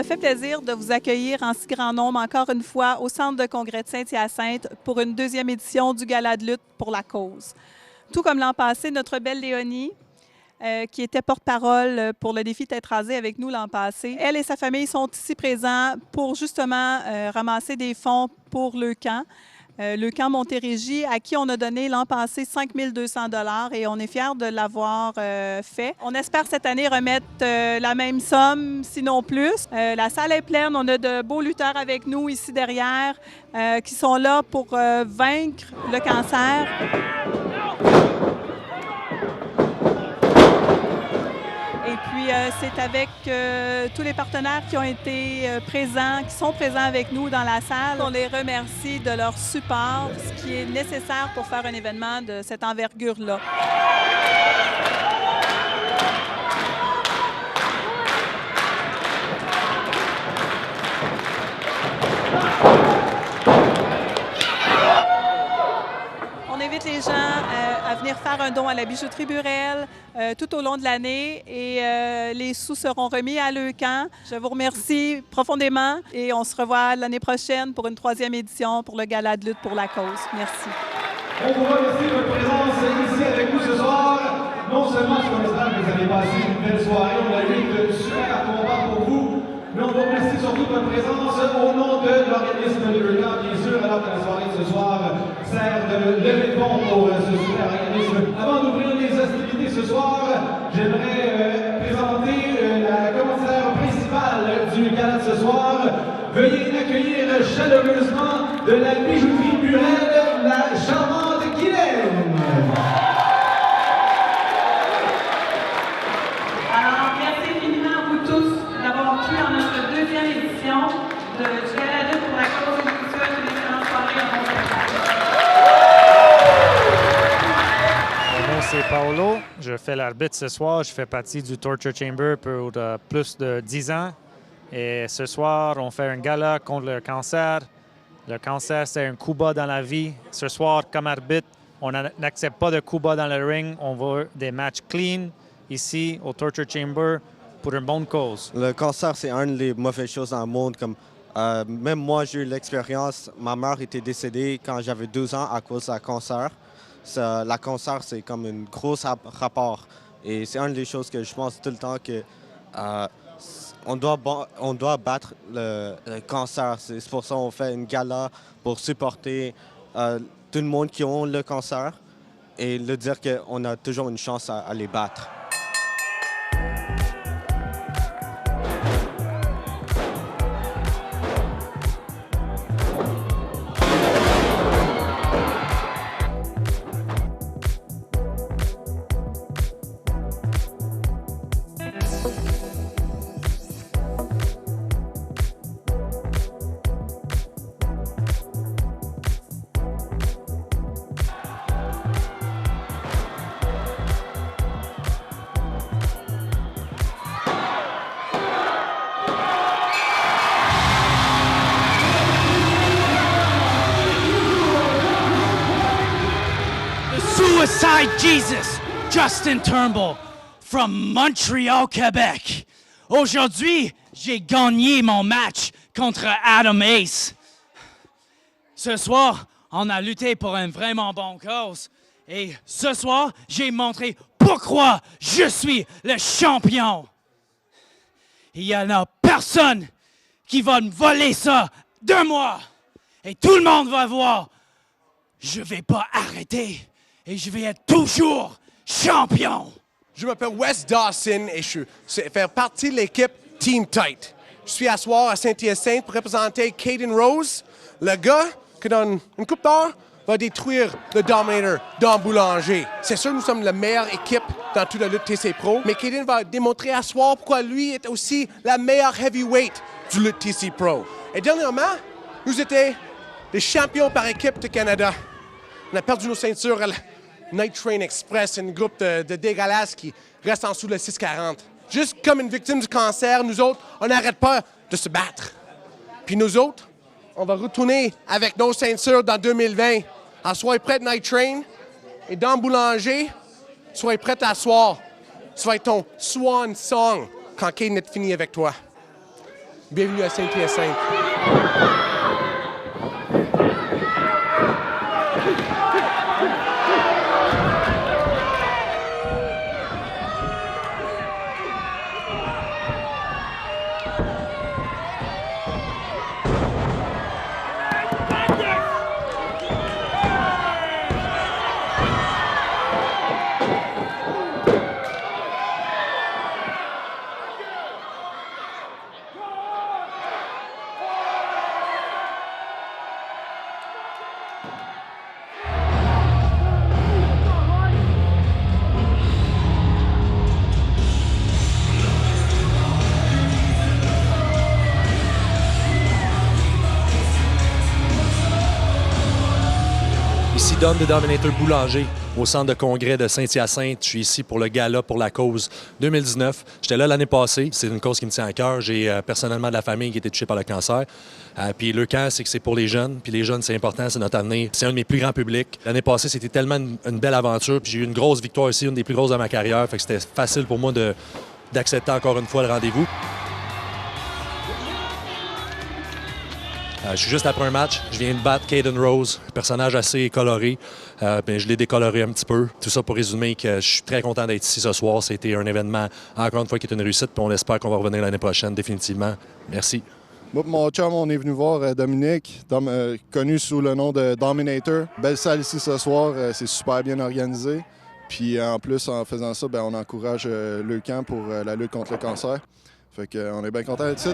me fait plaisir de vous accueillir en si grand nombre encore une fois au Centre de congrès de Saint-Hyacinthe pour une deuxième édition du Gala de lutte pour la cause. Tout comme l'an passé, notre belle Léonie, qui était porte-parole pour le défi Tête rasée avec nous l'an passé, elle et sa famille sont ici présents pour justement ramasser des fonds pour le camp. Le camp Montérégie, à qui on a donné l'an passé 5 200 $ et on est fiers de l'avoir fait. On espère cette année remettre la même somme, sinon plus. La salle est pleine, on a de beaux lutteurs avec nous ici derrière qui sont là pour vaincre le cancer. Et puis, c'est avec tous les partenaires qui ont été présents, qui sont présents avec nous dans la salle. On les remercie de leur support, ce qui est nécessaire pour faire un événement de cette envergure-là. On invite les gens à venir faire un don à la bijouterie Burel tout au long de l'année et les sous seront remis à Leucan. Je vous remercie profondément et on se revoit l'année prochaine pour une 3e édition pour le Gala de lutte pour la cause. Merci. On vous remercie de votre présence ici avec nous ce soir. Non seulement sur l'espère que vous avez passé une belle soirée, on a eu de super combats pour vous, mais on vous remercie surtout de votre présence au nom de l'organisme de Leucan, bien sûr, alors que la soirée de ce soir sert de levée de fonds pour ce super organisme. Avant d'ouvrir les hostilités ce soir, j'aimerais présenter la commissaire principale du gala de ce soir. Veuillez accueillir chaleureusement de la bijouterie Burel, la charmante Guylaine. Alors, merci infiniment à vous tous d'avoir cru en notre 2e édition du Gala de lutte pour la cause et je vous souhaite une excellente soirée en bon spectacle. Mon nom c'est Paolo, je fais l'arbitre ce soir, je fais partie du Torture Chamber pour plus de 10 ans. Et ce soir, on fait un gala contre le cancer. Le cancer, c'est un coup bas dans la vie. Ce soir, comme arbitre, on n'accepte pas de coup bas dans le ring. On veut des matchs clean ici au Torture Chamber pour une bonne cause. Le cancer, c'est une des mauvaises choses dans le monde. Même moi, j'ai eu l'expérience. Ma mère était décédée quand j'avais 12 ans à cause du cancer. La cancer, c'est comme un gros rapport. Et c'est une des choses que je pense tout le temps que on doit battre le cancer. C'est pour ça qu'on fait une gala pour supporter tout le monde qui a le cancer et leur dire qu'on a toujours une chance à les battre. Suicide Jesus, Justin Turnbull, from Montreal, Québec. Aujourd'hui, j'ai gagné mon match contre Adam Ace. Ce soir, on a lutté pour une vraiment bonne cause. Et ce soir, j'ai montré pourquoi je suis le champion. Il n'y en a personne qui va me voler ça de moi. Et tout le monde va voir. Je ne vais pas arrêter. Et je vais être toujours champion. Je m'appelle Wes Dawson et je fais partie de l'équipe Team Tight. Je suis à soir à Saint-Hyacinthe pour représenter Caden Rose, le gars qui dans une coupe d'heure va détruire le Dominator Don Boulanger. C'est sûr, nous sommes la meilleure équipe dans toute la lutte TC Pro, mais Caden va démontrer à soir pourquoi lui est aussi la meilleure heavyweight du lutte TC Pro. Et dernièrement, nous étions les champions par équipe de Canada. On a perdu nos ceintures à la Night Train Express, un groupe de dégueulasses qui reste en dessous de la 640. Juste comme une victime du cancer, nous autres, on n'arrête pas de se battre. Puis nous autres, on va retourner avec nos ceintures dans 2020. Alors soyez prêts, Night Train. Et Don Boulanger, soyez prêts à soir. Ça va être ton swan song quand Caden est fini avec toi. Bienvenue à Saint-Hyacinthe. Ici Dom de Dominator Boulanger au centre de congrès de Saint-Hyacinthe. Je suis ici pour le gala pour la cause 2019. J'étais là l'année passée. C'est une cause qui me tient à cœur. J'ai personnellement de la famille qui a été touchée par le cancer. Puis le camp, c'est que c'est pour les jeunes. Puis les jeunes, c'est important, c'est notre avenir. C'est un de mes plus grands publics. L'année passée, c'était tellement une belle aventure. Puis j'ai eu une grosse victoire ici, une des plus grosses de ma carrière. Fait que c'était facile pour moi d'accepter encore une fois le rendez-vous. Je suis juste après un match. Je viens de battre Caden Rose, personnage assez coloré. Je l'ai décoloré un petit peu. Tout ça pour résumer que je suis très content d'être ici ce soir. C'était un événement, encore une fois, qui est une réussite. Puis on espère qu'on va revenir l'année prochaine, définitivement. Merci. Moi et mon chum, on est venu voir Dominique, connu sous le nom de Dominator. Belle salle ici ce soir. C'est super bien organisé. Puis en plus, en faisant ça, on encourage le camp pour la lutte contre le cancer. Fait qu'on est bien content d'être ici.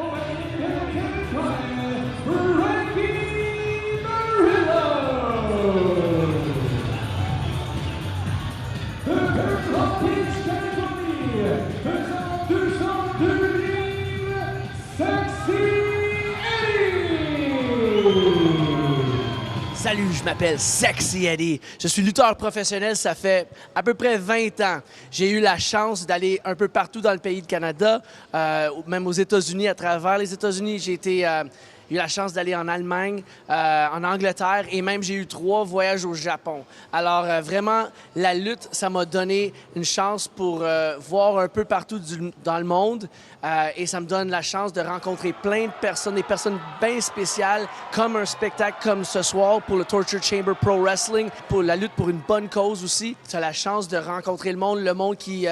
Salut, je m'appelle Sexy Eddie. Je suis lutteur professionnel, ça fait à peu près 20 ans. J'ai eu la chance d'aller un peu partout dans le pays de Canada, même aux États-Unis, à travers les États-Unis. J'ai eu la chance d'aller en Allemagne, en Angleterre et même j'ai eu 3 voyages au Japon. Alors vraiment, la lutte, ça m'a donné une chance pour voir un peu partout dans le monde et ça me donne la chance de rencontrer plein de personnes, des personnes bien spéciales, comme un spectacle comme ce soir pour le Torture Chamber Pro Wrestling, pour la lutte pour une bonne cause aussi. Tu as la chance de rencontrer le monde qui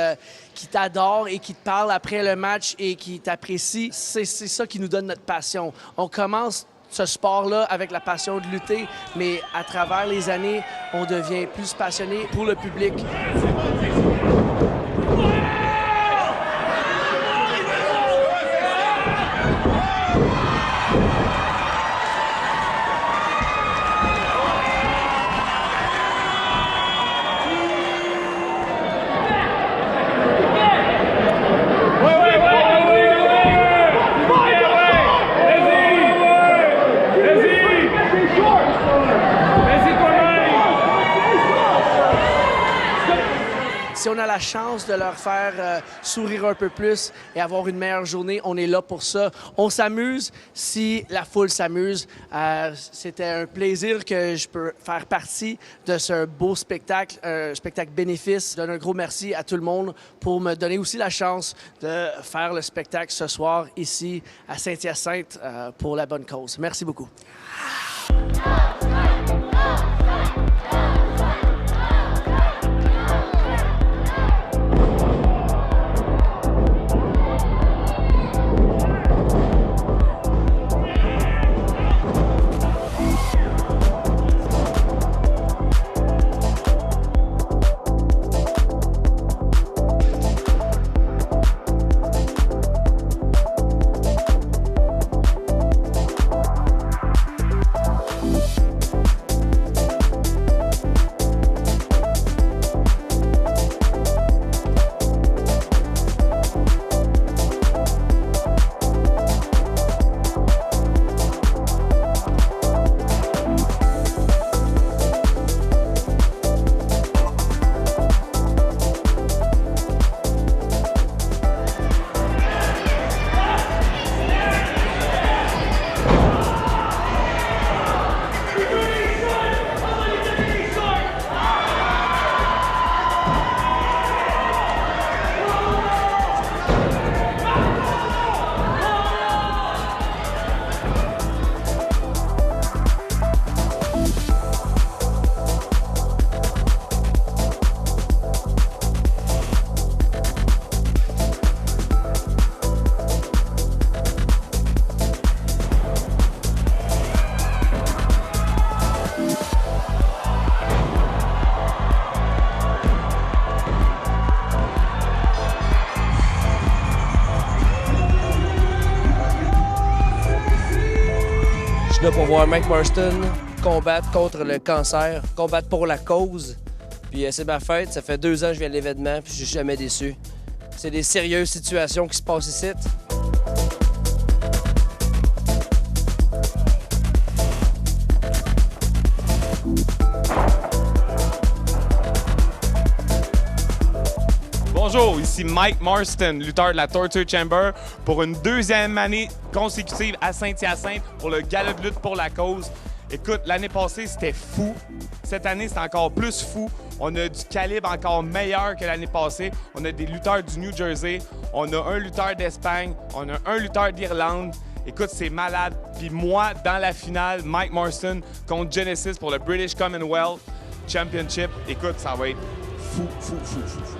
t'adore et qui te parle après le match et qui t'apprécie. C'est ça qui nous donne notre passion. On commence ce sport-là avec la passion de lutter, mais à travers les années, on devient plus passionné pour le public. Si on a la chance de leur faire sourire un peu plus et avoir une meilleure journée, on est là pour ça. On s'amuse si la foule s'amuse. C'était un plaisir que je peux faire partie de ce beau spectacle, un spectacle bénéfice. Je donne un gros merci à tout le monde pour me donner aussi la chance de faire le spectacle ce soir ici à Saint-Hyacinthe pour la bonne cause. Merci beaucoup. pour voir Mike Marston combattre contre le cancer, combattre pour la cause. Puis c'est ma fête, ça fait 2 ans que je viens à l'événement, puis je suis jamais déçu. C'est des sérieuses situations qui se passent ici. Bonjour, ici Mike Marston, lutteur de la Torture Chamber, pour une 2e année consécutive à Saint-Hyacinthe pour le gala de lutte pour la cause. Écoute, l'année passée, c'était fou. Cette année, c'est encore plus fou. On a du calibre encore meilleur que l'année passée. On a des lutteurs du New Jersey, on a un lutteur d'Espagne, on a un lutteur d'Irlande. Écoute, c'est malade. Puis moi, dans la finale, Mike Marston contre Genesis pour le British Commonwealth Championship. Écoute, ça va être fou, fou, fou, fou, fou.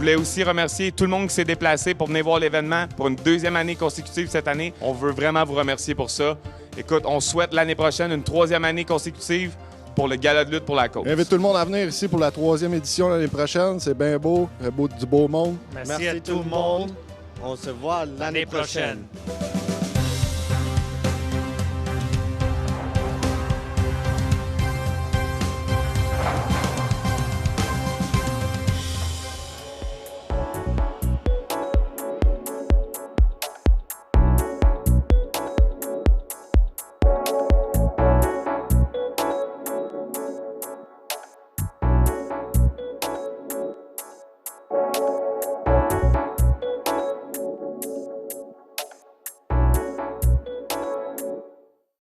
Je voulais aussi remercier tout le monde qui s'est déplacé pour venir voir l'événement pour une 2e année consécutive cette année. On veut vraiment vous remercier pour ça. Écoute, on souhaite l'année prochaine une 3e année consécutive pour le gala de lutte pour la cause. J'invite tout le monde à venir ici pour la 3e édition l'année prochaine. C'est bien beau, du beau monde. Merci à tout le monde. On se voit l'année prochaine.